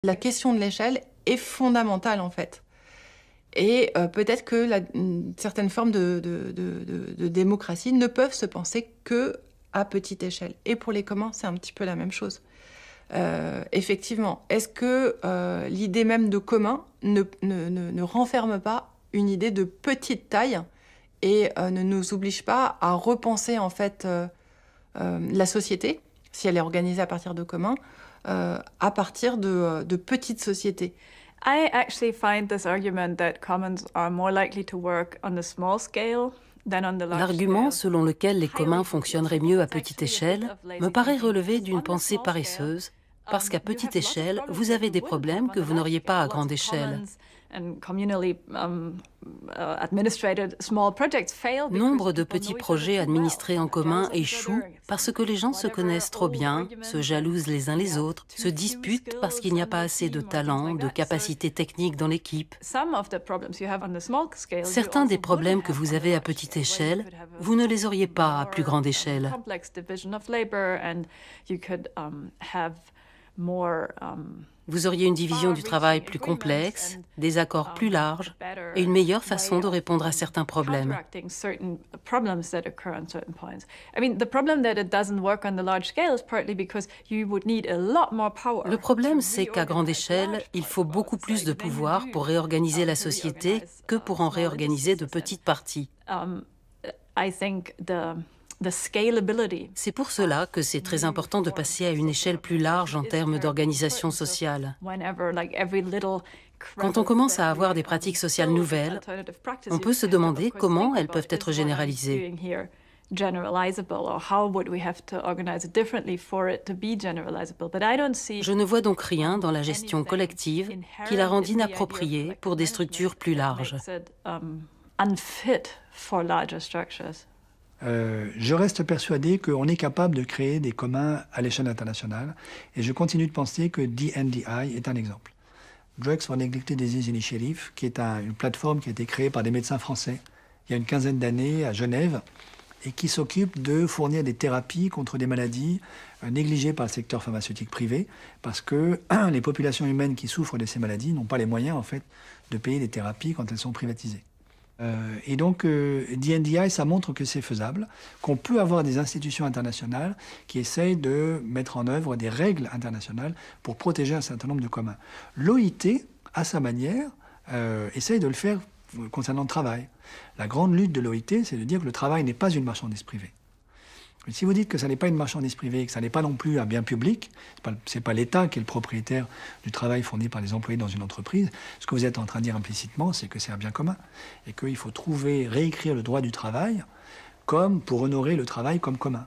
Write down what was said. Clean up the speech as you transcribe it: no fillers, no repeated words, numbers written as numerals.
La question de l'échelle est fondamentale, en fait. Et peut-être que certaines formes de démocratie ne peuvent se penser qu'à petite échelle. Et pour les communs, c'est un petit peu la même chose. Effectivement, est-ce que l'idée même de commun ne renferme pas une idée de petite taille et ne nous oblige pas à repenser en fait la société, si elle est organisée à partir de communs, à partir de petites sociétés? I actually find this argument that commons are more likely to work on a small scale than on the large L'argument scale. selon lequel les communs fonctionneraient mieux à petite échelle me paraît relever d'une pensée paresseuse, parce qu'à petite échelle, vous avez des problèmes que vous n'auriez pas à grande échelle. Nombre de petits projets administrés en commun échouent parce que les gens se connaissent trop bien, se jalousent les uns les autres, se disputent parce qu'il n'y a pas assez de talent, de capacités techniques dans l'équipe. Certains des problèmes que vous avez à petite échelle, vous ne les auriez pas à plus grande échelle. Vous auriez une division du travail plus complexe, des accords plus larges et une meilleure façon de répondre à certains problèmes. Le problème, c'est qu'à grande échelle, il faut beaucoup plus de pouvoir pour réorganiser la société que pour en réorganiser de petites parties. C'est pour cela que c'est très important de passer à une échelle plus large en termes d'organisation sociale. Quand on commence à avoir des pratiques sociales nouvelles, on peut se demander comment elles peuvent être généralisées. Je ne vois donc rien dans la gestion collective qui la rende inappropriée pour des structures plus larges. Je reste persuadé qu'on est capable de créer des communs à l'échelle internationale et je continue de penser que DNDi est un exemple. Drugs for Neglected Disease Initiative, qui est une plateforme qui a été créée par des médecins français il y a une quinzaine d'années à Genève et qui s'occupe de fournir des thérapies contre des maladies négligées par le secteur pharmaceutique privé parce que les populations humaines qui souffrent de ces maladies n'ont pas les moyens en fait, de payer des thérapies quand elles sont privatisées. Et donc, DNDi, ça montre que c'est faisable, qu'on peut avoir des institutions internationales qui essayent de mettre en œuvre des règles internationales pour protéger un certain nombre de communs. L'OIT, à sa manière, essaye de le faire concernant le travail. La grande lutte de l'OIT, c'est de dire que le travail n'est pas une marchandise privée. Mais si vous dites que ça n'est pas une marchandise privée, que ça n'est pas non plus un bien public, ce n'est pas l'État qui est le propriétaire du travail fourni par les employés dans une entreprise, ce que vous êtes en train de dire implicitement, c'est que c'est un bien commun. Et qu'il faut réécrire le droit du travail pour honorer le travail comme commun.